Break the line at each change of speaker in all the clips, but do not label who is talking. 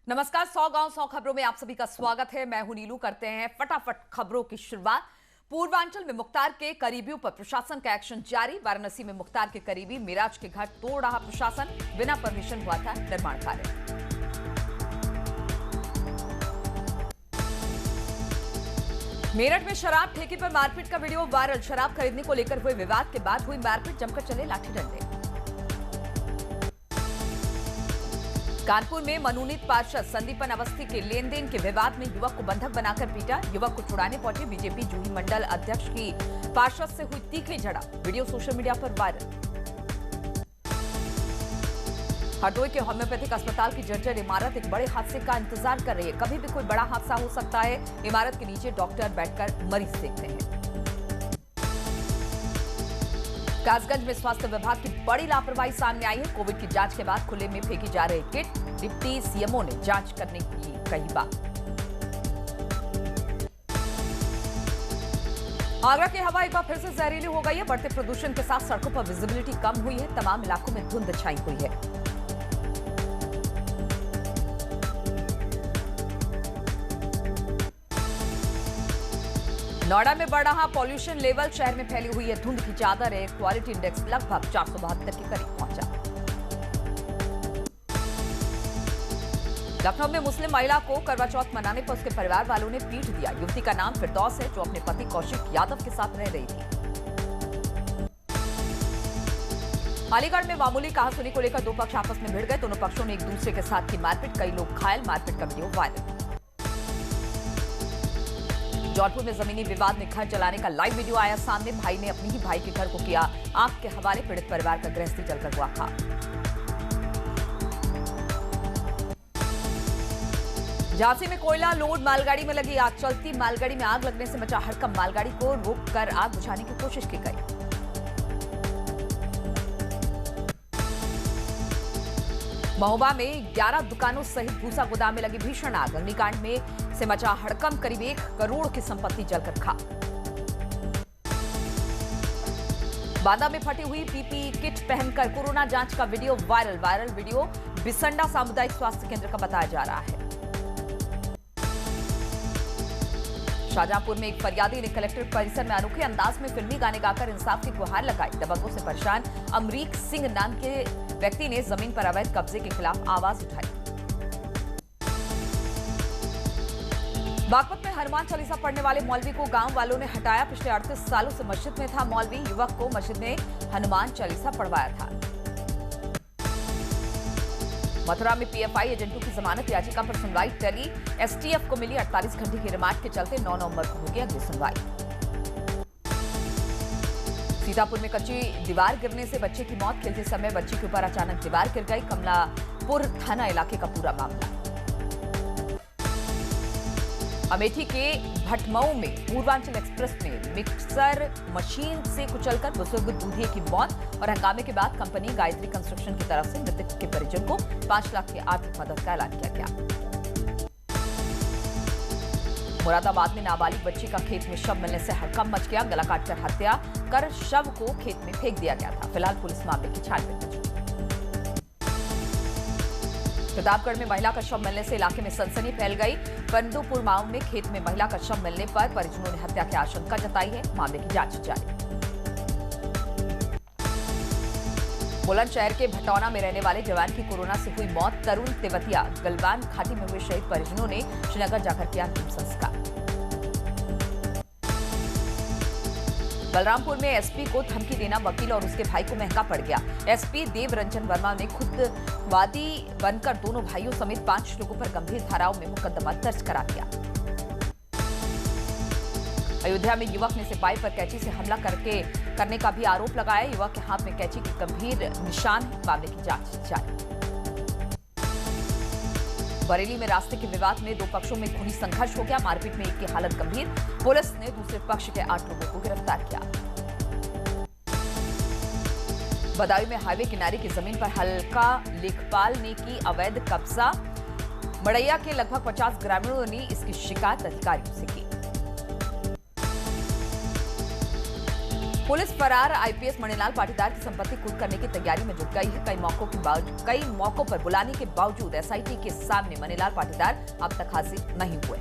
नमस्कार। 100 गांव 100 खबरों में आप सभी का स्वागत है। मैं हूं नीलू। करते हैं फटाफट खबरों की शुरुआत। पूर्वांचल में मुख्तार के करीबियों पर प्रशासन का एक्शन जारी। वाराणसी में मुख्तार के करीबी मिराज के घर तोड़ रहा प्रशासन। बिना परमिशन हुआ था निर्माण कार्य। मेरठ में शराब ठेके पर मारपीट का वीडियो वायरल। शराब खरीदने को लेकर हुए विवाद के बाद हुई मारपीट, जमकर चले लाठी डंडे। कानपुर में मनोनीत पार्षद संदीपन अवस्थी के लेन देन के विवाद में युवक को बंधक बनाकर पीटा। युवक को छुड़ाने पहुंचे बीजेपी जूही मंडल अध्यक्ष की पार्षद से हुई तीखी झड़प। वीडियो सोशल मीडिया पर वायरल। हरदोई के होम्योपैथिक अस्पताल की जर्जर इमारत एक बड़े हादसे का इंतजार कर रही है। कभी भी कोई बड़ा हादसा हो सकता है। इमारत के नीचे डॉक्टर बैठकर मरीज देखते हैं। कासगंज में स्वास्थ्य विभाग की बड़ी लापरवाही सामने आई है। कोविड की जांच के बाद खुले में फेंकी जा रही किट। डिप्टी सीएमओ ने जांच करने की कही बात। आगरा की हवा एक बार फिर से जहरीली हो गई है। बढ़ते प्रदूषण के साथ सड़कों पर विजिबिलिटी कम हुई है। तमाम इलाकों में धुंध छाई हुई है। नोएडा में बढ़ रहा पॉल्यूशन लेवल। शहर में फैली हुई है धुंध की चादर। एयर क्वालिटी इंडेक्स लगभग 472 के करीब पहुंचा। लखनऊ में मुस्लिम महिला को करवा चौथ मनाने पर उसके परिवार वालों ने पीट दिया। युवती का नाम फिरदौस है, जो अपने पति कौशिक यादव के साथ रह रही थी। अलीगढ़ में मामूली कहासुनी को लेकर दो पक्ष आपस में भिड़ गए। दोनों पक्षों ने एक दूसरे के साथ की मारपीट। कई लोग घायल। मारपीट का वीडियो वायरल। जौनपुर में जमीनी विवाद में घर जलाने का लाइव वीडियो आया सामने। भाई ने अपनी ही भाई के घर को किया आग के हवाले। पीड़ित परिवार का गृहस्थी जलकर हुआ खाक। झांसी में कोयला लोड मालगाड़ी में लगी आग। चलती मालगाड़ी में आग लगने से मचा हड़कंप। मालगाड़ी को रोककर आग बुझाने की कोशिश की गई। महोबा में 11 दुकानों सहित भूसा गोदाम में लगी भीषण आग। अग्निकांड में से मचा हड़कंप। करीब 1 करोड़ की संपत्ति जलकर खाक। बांदा में फटी हुई पीपीई किट पहनकर कोरोना जांच का video viral. Viral video Bisanda सामुदायिक स्वास्थ्य केंद्र का बताया जा रहा है। शाहजहांपुर में एक फरियादी ने कलेक्ट्रेट परिसर में अनोखे अंदाज में फिल्मी गाने गाकर इंसाफ की गुहार लगाई। दबंगों से परेशान अमरीक सिंह नाम के व्यक्ति ने जमीन पर अवैध कब्जे के खिलाफ आवाज उठाई। बागपत में हनुमान चालीसा पढ़ने वाले मौलवी को गांव वालों ने हटाया। पिछले 38 सालों से मस्जिद में था मौलवी। युवक को मस्जिद में हनुमान चालीसा पढ़वाया था। मथुरा में पीएफआई एजेंटों की जमानत याचिका पर सुनवाई टली। एसटीएफ को मिली 48 घंटे की रिमांड के चलते 9 नवंबर को होगी अगली सुनवाई। सीतापुर में कच्ची दीवार गिरने से बच्चे की मौत। खेलते समय बच्ची के ऊपर अचानक दीवार गिर गई। कमलापुर थाना इलाके का पूरा मामला। अमेठी के भटमऊ में पूर्वांचल एक्सप्रेस में मिक्सर मशीन से कुचलकर बुजुर्ग दूधिये की मौत और हंगामे के बाद कंपनी गायत्री कंस्ट्रक्शन की तरफ से मृतक के परिजन को 5 लाख की आर्थिक मदद का ऐलान किया गया। मुरादाबाद में नाबालिग बच्ची का खेत में शव मिलने से हड़कंप मच गया। गला काटकर हत्या कर शव को खेत में फेंक दिया गया था। फिलहाल पुलिस मामले की छानबीन में जुटी। प्रतापगढ़ में महिला का शव मिलने से इलाके में सनसनी फैल गई। पंडुपुर गांव में खेत में महिला का शव मिलने पर परिजनों ने हत्या की आशंका जताई है। मामले की जांच जारी। बुलंदशहर के भटौना में रहने वाले जवान की कोरोना से हुई मौत। तरुण तेवतिया गलवान घाटी में हुए शहीद परिजनों ने श्रीनगर जाकर किया अंतिम संस्कार। बलरामपुर में एसपी को धमकी देना वकील और उसके भाई को महंगा पड़ गया। एसपी देव रंजन वर्मा ने खुद वादी बनकर दोनों भाइयों समेत 5 लोगों पर गंभीर धाराओं में मुकदमा दर्ज करा दिया। अयोध्या में युवक ने सिपाही पर कैंची से हमला करने का भी आरोप लगाया। युवक के हाथ में कैंची के गंभीर निशान। मामले की जांच जारी। बरेली में रास्ते के विवाद में 2 पक्षों में खूनी संघर्ष हो गया। मारपीट में एक की हालत गंभीर। पुलिस ने दूसरे पक्ष के 8 लोगों को गिरफ्तार किया। बदायूं में हाईवे किनारे की जमीन पर हल्का लेखपाल ने की अवैध कब्जा। मड़ैया के लगभग 50 ग्रामीणों ने इसकी शिकायत अधिकारियों से की। पुलिस फरार आईपीएस मणिलाल पाटीदार की संपत्ति कुर्क करने की तैयारी में जुट गई है। कई मौकों पर बुलाने के बावजूद एसआईटी के सामने मणिलाल पाटीदार अब तक हाजिर नहीं हुए।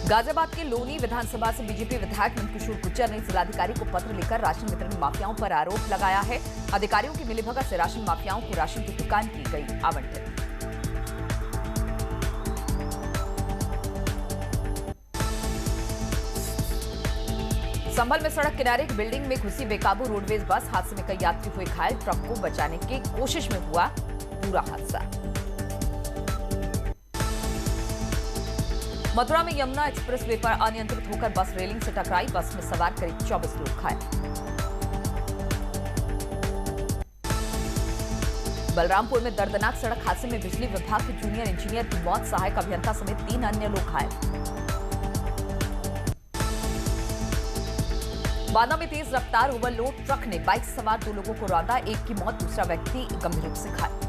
गाजियाबाद के लोनी विधानसभा से बीजेपी विधायक नंदकिशोर गुर्जर ने जिलाधिकारी को पत्र लिखकर राशन वितरण माफियाओं पर आरोप लगाया है। अधिकारियों की मिलीभगत से राशन माफियाओं को राशन की दुकान की गई आवंटित। संभल में सड़क किनारे एक बिल्डिंग में घुसी बेकाबू रोडवेज बस, हादसे में कई यात्री हुए घायल। ट्रक को बचाने की कोशिश में हुआ पूरा हादसा। मथुरा में यमुना एक्सप्रेसवे पर अनियंत्रित होकर बस रेलिंग से टकराई। बस में सवार करीब 24 लोग घायल। बलरामपुर में दर्दनाक सड़क हादसे में बिजली विभाग के जूनियर इंजीनियर की मौत, सहायक अभियंता समेत 3 अन्य लोग घायल। बांदा में तेज रफ्तार ओवरलोड ट्रक ने बाइक सवार 2 लोगों को रौंदा, एक की मौत, दूसरा व्यक्ति गंभीर रूप से घायल।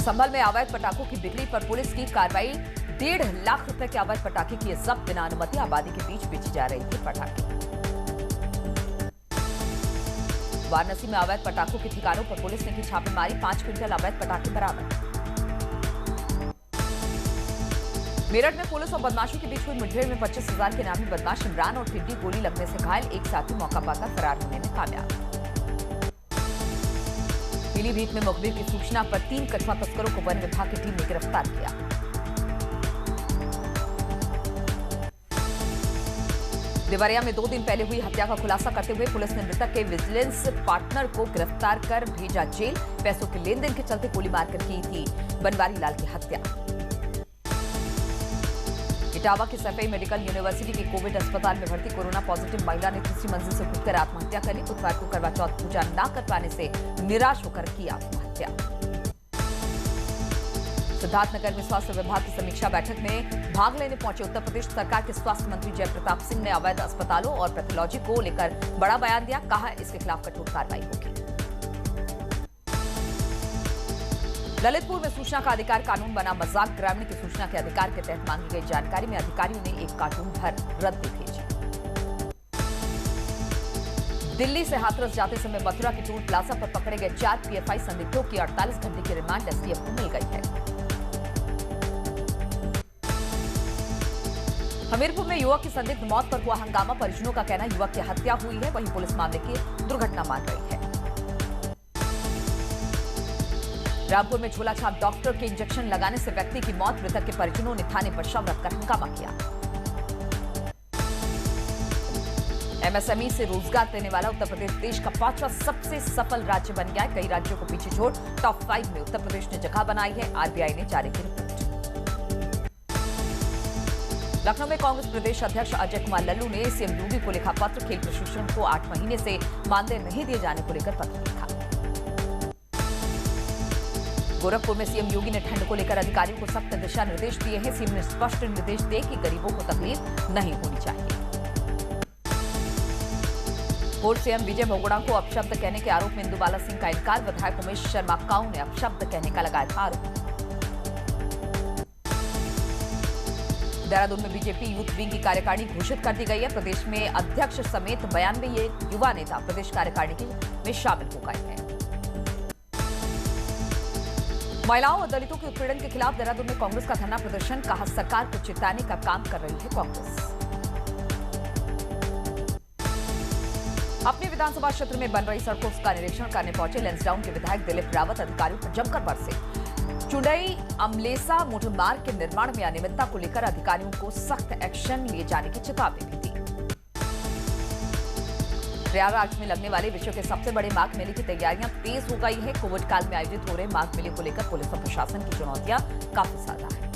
संभल में अवैध पटाखों की बिक्री पर पुलिस की कार्रवाई। 1.5 लाख रुपए के अवैध पटाखे किए जब्त, बिना अनुमति आबादी के बीच बेची जा रही थी पटाखे। वाराणसी में अवैध पटाखों के ठिकानों पर पुलिस ने की छापेमारी, 5 क्विंटल अवैध पटाखे बरामद। मेरठ में पुलिस और बदमाशों के बीच हुई मुठभेड़ में 25,000 के नामी बदमाश इमरान और टिड्डी गोली लगने से घायल, एक साथी मौका पाकर फरार होने में कामयाब। पीलीभीत में मुखबिर की सूचना पर 3 कछुआ तस्करों को वन विभाग की टीम ने गिरफ्तार किया। देवरिया में 2 दिन पहले हुई हत्या का खुलासा करते हुए पुलिस ने मृतक के विजिलेंस पार्टनर को गिरफ्तार कर भेजा जेल। पैसों के लेन देन के चलते गोली मारकर की थी बनवारी लाल की हत्या। इटावा की सफाई मेडिकल यूनिवर्सिटी के कोविड अस्पताल में भर्ती कोरोना पॉजिटिव महिला ने तीसरी मंजिल से कूदकर आत्महत्या कर ली। बुधवार को करवा चौथ पूजा न कर पाने से निराश होकर की आत्महत्या। सिद्धार्थनगर में स्वास्थ्य विभाग की समीक्षा बैठक में भाग लेने पहुंचे उत्तर प्रदेश सरकार के स्वास्थ्य मंत्री जयप्रताप सिंह ने अवैध अस्पतालों और पैथोलॉजी को लेकर बड़ा बयान दिया। कहा, इसके खिलाफ कठोर कार्रवाई होगी। ललितपुर में सूचना का अधिकार कानून बना मजाक। ग्रामीण की सूचना के अधिकार के तहत मांगी गई जानकारी में अधिकारियों ने एक कार्टून भर रद्दी भेजी। दिल्ली से हाथरस जाते समय मथुरा के टोल प्लाजा पर पकड़े गए 4 पीएफआई संदिग्धों की 48 घंटे की रिमांड एसटीएफ को मिल गई है। हमीरपुर में युवक की संदिग्ध मौत पर हुआ हंगामा। परिजनों का कहना, युवक की हत्या हुई है, वहीं पुलिस मामले की दुर्घटना मान रही है। रामपुर में झोला छाप डॉक्टर के इंजेक्शन लगाने से व्यक्ति की मौत। मृतक के परिजनों ने थाने पर शव रखकर हंगामा किया। एमएसएमई से रोजगार देने वाला उत्तर प्रदेश देश का 5वां सबसे सफल राज्य बन गया है। कई राज्यों को पीछे छोड़ टॉप 5 में उत्तर प्रदेश ने जगह बनाई है। आरबीआई ने जारी की रिपोर्ट। लखनऊ में कांग्रेस प्रदेश अध्यक्ष अजय कुमार लल्लू ने सीएम योगी को लिखा पत्र। खेल प्रशिक्षण को 8 महीने से मानदेय नहीं दिए जाने को लेकर पत्र लिखा। गोरखपुर में सीएम योगी ने ठंड को लेकर अधिकारियों को सख्त दिशा निर्देश दिए हैं। सीएम ने स्पष्ट निर्देश दिए कि गरीबों को तकलीफ नहीं होनी चाहिए। पूर्व सीएम विजय बहुगुणा को अपशब्द कहने के आरोप में इंदुबाला सिंह का इनकार। विधायक उमेश शर्मा काऊ ने अपशब्द कहने का लगाया था आरोप। देहरादून में बीजेपी यूथ विंग की कार्यकारिणी घोषित कर दी गई है। प्रदेश में अध्यक्ष समेत 92 युवा नेता प्रदेश कार्यकारिणी में शामिल हो गए हैं। महिलाओं और दलितों के उत्पीड़न के खिलाफ देहरादून में कांग्रेस का धरना प्रदर्शन। कहा, सरकार को चिताने का काम कर रही है कांग्रेस। अपने विधानसभा क्षेत्र में बन रही सड़कों का निरीक्षण करने पहुंचे लैंसडाउन के विधायक दिलीप रावत। अधिकारियों पर जमकर बरसे। चुंडई अमलेसा मोटर मार्ग के निर्माण में अनियमितता को लेकर अधिकारियों को सख्त एक्शन लिए जाने की चेतावनी भी दी। प्रयागराज में लगने वाले विश्व के सबसे बड़े माघ मेले की तैयारियां तेज हो गई है। कोविड काल में आयोजित हो रहे माघ मेले को लेकर पुलिस और प्रशासन की चुनौतियां काफी ज्यादा है।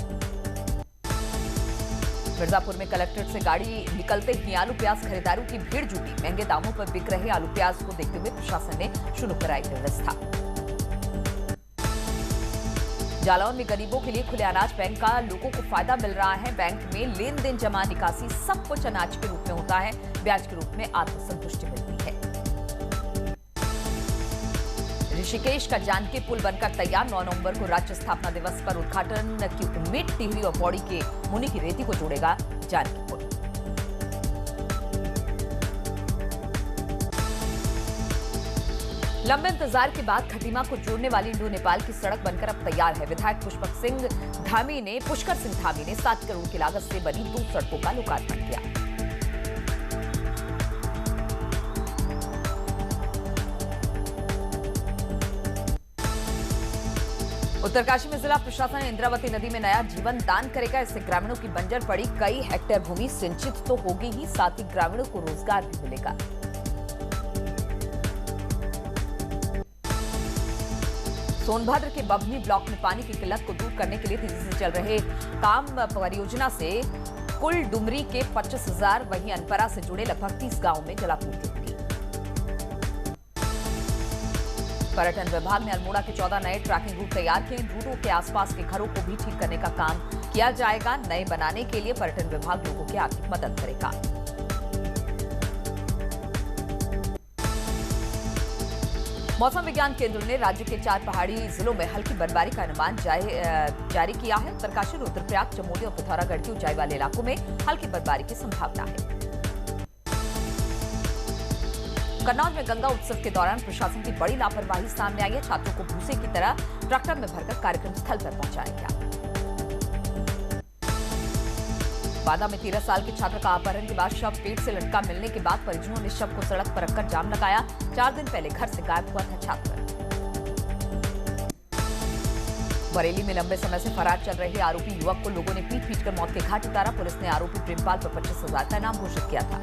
मिर्जापुर में कलेक्ट्रेट से गाड़ी निकलते ही आलू प्याज खरीदारों की भीड़ जुटी। महंगे दामों पर बिक रहे आलू प्याज को देखते हुए प्रशासन ने शुरू कराई व्यवस्था। जालौन में गरीबों के लिए खुले अनाज बैंक का लोगों को फायदा मिल रहा है। बैंक में लेन देन जमा निकासी सब कुछ अनाज के रूप में होता है। ब्याज के रूप में आत्मसंतुष्टि मिलती है। ऋषिकेश का जानकी पुल बनकर तैयार। 9 नवंबर को राज्य स्थापना दिवस पर उद्घाटन की उम्मीद। टिहरी और पौड़ी के मुनि की रेती को जोड़ेगा जानकी पुल। लंबे इंतजार के बाद खटीमा को जोड़ने वाली इंडो नेपाल की सड़क बनकर अब तैयार है। विधायक पुष्कर सिंह धामी ने 7 करोड़ की लागत से बनी 2 सड़कों का लोकार्पण किया। उत्तरकाशी में जिला प्रशासन इंद्रावती नदी में नया जीवन दान करेगा। इससे ग्रामीणों की बंजर पड़ी कई हेक्टेयर भूमि सिंचित तो होगी ही, साथ ही ग्रामीणों को रोजगार भी मिलेगा। सोनभद्र के बभनी ब्लॉक में पानी की किल्लत को दूर करने के लिए तेजी से चल रहे काम परियोजना से कुल डुमरी के 25,000, वहीं अनपरा से जुड़े लगभग 30 गांवों में जलापूर्ति होगी। पर्यटन विभाग ने अल्मोड़ा के 14 नए ट्रैकिंग रूट तैयार किए। इन रूटों के आसपास के घरों को भी ठीक करने का काम किया जाएगा। नए बनाने के लिए पर्यटन विभाग लोगों की आर्थिक मदद करेगा। मौसम विज्ञान केंद्र ने राज्य के 4 पहाड़ी जिलों में हल्की बर्फबारी का अनुमान जारी किया है। उत्तरकाशी, रुद्रप्रयाग, चमोली और पिथौरागढ़ के ऊंचाई वाले इलाकों में हल्की बर्फबारी की संभावना है। कन्नौज में गंगा उत्सव के दौरान प्रशासन की बड़ी लापरवाही सामने आई है। छात्रों को भूसे की तरह ट्रैक्टर में भरकर कार्यक्रम स्थल पर पहुंचाया गया। बांदा में 13 साल के छात्र का अपहरण के बाद शव पेट से लटका मिलने के बाद परिजनों ने शव को सड़क पर रखकर जाम लगाया। 4 दिन पहले घर से गायब हुआ था छात्र। बरेली में लंबे समय से फरार चल रहे आरोपी युवक को लोगों ने पीट कर मौत के घाट उतारा। पुलिस ने आरोपी प्रेमपाल पर 25,000 का इनाम घोषित किया था।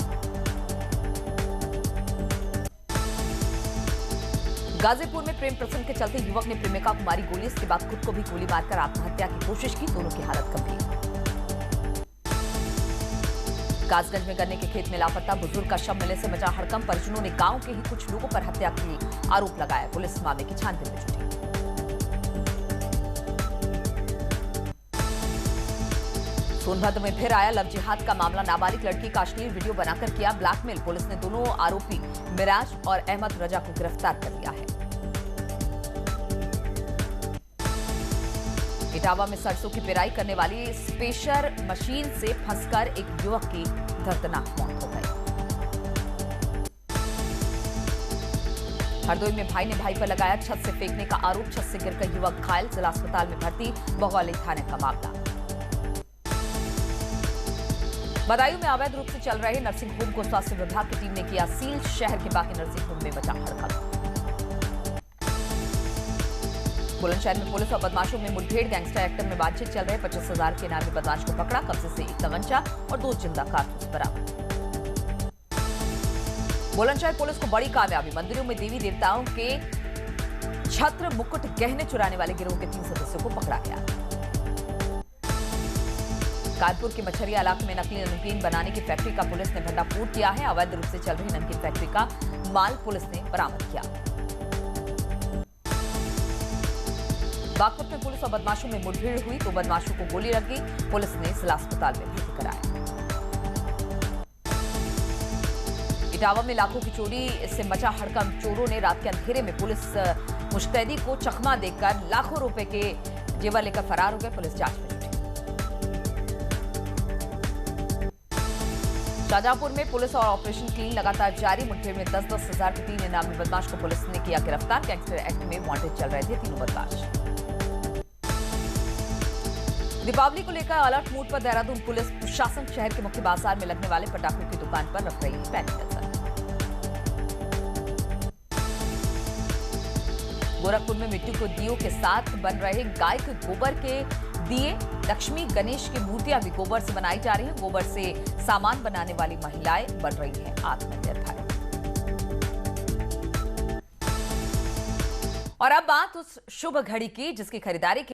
गाजीपुर में प्रेम प्रसंग के चलते युवक ने प्रेमिका को मारी गोली। इसके बाद खुद को भी गोली मारकर आत्महत्या की कोशिश की। दोनों की हालत गंभीर। कासगंज में गन्ने के खेत में लापता बुजुर्ग का शव मिलने से मचा हड़कंप। परिजनों ने गांव के ही कुछ लोगों पर हत्या की आरोप लगाया। पुलिस मामले की छानबीन में जुटी। सोनभद्र में फिर आया लव जिहाद का मामला। नाबालिग लड़की का अश्लील वीडियो बनाकर किया ब्लैकमेल। पुलिस ने दोनों आरोपी मिराज और अहमद रजा को गिरफ्तार कर लिया है। इटावा में सरसों की पेराई करने वाली स्पेशर मशीन से फंसकर एक युवक की दर्दनाक मौत हो गई। हरदोई में भाई ने भाई पर लगाया छत से फेंकने का आरोप। छत से गिरकर युवक घायल, जिला अस्पताल में भर्ती। बघौली थाने का मामला। बदायूं में अवैध रूप से चल रहे नर्सिंग होम को स्वास्थ्य विभाग की टीम ने किया सील। शहर के बाकी नर्सिंग होम में बचा हड़कंप। बुलंदशहर में पुलिस और बदमाशों में मुठभेड़। गैंगस्टर एक्टर में बातचीत चल रहे 25,000 के इनामी बदमाश को पकड़ा। कब्जे से एक तमंचा और 2 जिंदा कारतूस बरामद। बुलंदशहर पुलिस को बड़ी कामयाबी। मंदिरों में देवी देवताओं के छत्र, मुकुट, गहने चुराने वाले गिरोह के 3 सदस्यों को पकड़ा गया। कानपुर के मछरिया इलाके में नकली नमकीन बनाने की फैक्ट्री का पुलिस ने भंडाफोड़ किया है। अवैध रूप से चल रही नमकीन फैक्ट्री का माल पुलिस ने बरामद किया। बागपत में पुलिस और बदमाशों में मुठभेड़ हुई। 2 बदमाशों को गोली लग गई। पुलिस ने जिला अस्पताल में भर्ती कराया। इटावा में लाखों की चोरी से मचा हड़कंप। चोरों ने रात के अंधेरे में पुलिस मुस्तैदी को चकमा देकर लाखों रुपए के जेवर लेकर फरार हो गए। पुलिस जांच में जुटी। शाहजहांपुर में पुलिस और ऑपरेशन क्लीन लगातार जारी। मुठभेड़ में 10-10 हजार के 3 इनामी बदमाश को पुलिस ने किया गिरफ्तार। गैंगस्टर एक्ट में वांटेड चल रहे थे तीनों बदमाश। दीपावली को लेकर अलर्ट मोड पर देहरादून पुलिस प्रशासन। शहर के मुख्य बाजार में लगने वाले पटाखों की दुकान पर रख रही है पैनी नजर। गोरखपुर में मिट्टी को दियों के साथ बन रहे गाय के गोबर के दिए। लक्ष्मी गणेश की मूर्तियां भी गोबर से बनाई जा रही हैं। गोबर से सामान बनाने वाली महिलाएं बन रही हैं आत्मनिर्भर। और अब बात उस शुभ घड़ी की जिसकी खरीदारी